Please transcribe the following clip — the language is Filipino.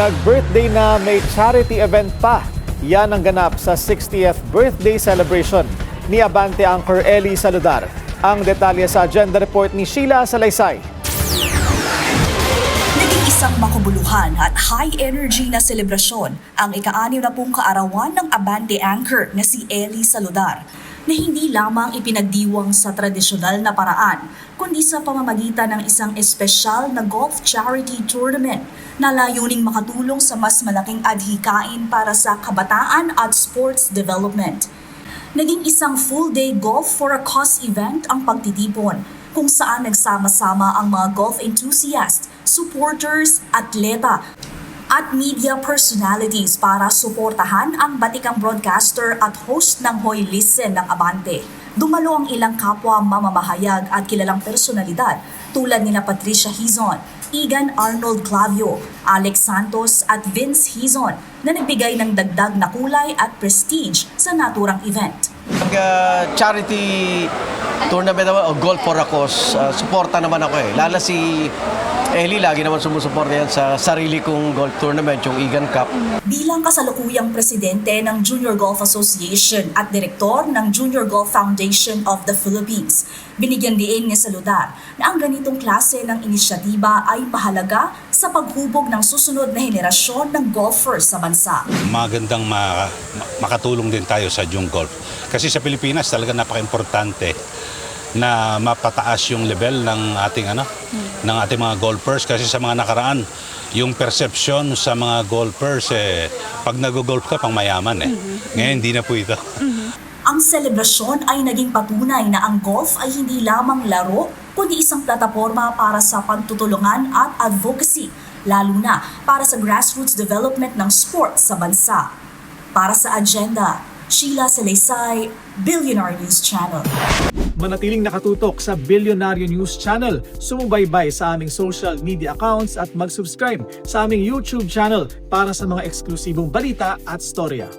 Nag-birthday na may charity event pa. Yan ang ganap sa 60th birthday celebration ni Abante anchor Ellie Saludar. Ang detalye sa agenda report ni Sheila Salaysay. Naging isang makabuluhan at high-energy na selebrasyon ang ika-60 kaarawan ng Abante anchor na si Ellie Saludar, na hindi lamang ipinagdiwang sa tradisyonal na paraan, kundi sa pamamagitan ng isang espesyal na golf charity tournament na layuning makatulong sa mas malaking adhikain para sa kabataan at sports development. Naging isang full-day golf for a cause event ang pagtitipon, kung saan nagsama-sama ang mga golf enthusiasts, supporters, atleta, at media personalities para suportahan ang batikang broadcaster at host ng Hoy Listen ng Abante. Dumalo ang ilang kapwa mamamahayag at kilalang personalidad tulad nina Patricia Hizon, Igan Arnold Clavio, Alex Santos at Vince Hizon na nagbigay ng dagdag na kulay at prestige sa naturang event. Charity tournament naman o golf for a cause, suporta naman ako eh. Lalo si Ellie, lagi naman sumusuporta yan sa sarili kong golf tournament, yung Igan Cup. Bilang kasalukuyang presidente ng Junior Golf Association at direktor ng Junior Golf Foundation of the Philippines, binigyan diin ni Saludar na ang ganitong klase ng inisyatiba ay mahalaga sa paghubog ng susunod na henerasyon ng golfers sa bansa. Magandang makatulong din tayo sa Jung Golf. Kasi sa Pilipinas talaga napaka-importante na mapataas yung level ng ating ng ating mga golfers, kasi sa mga nakaraan yung perception sa mga golfers pag nag-golf ka pang mayaman Ngayon hindi na po ito. Ang selebrasyon ay naging patunay na ang golf ay hindi lamang laro, kundi isang plataporma para sa pagtutulungan at advocacy, lalo na para sa grassroots development ng sport sa bansa. Para sa agenda, Sheila Salaysay, Billionaire News Channel. Manatiling nakatutok sa Billionaire News Channel. Sumubaybay sa aming social media accounts at mag-subscribe sa aming YouTube channel para sa mga eksklusibong balita at storya.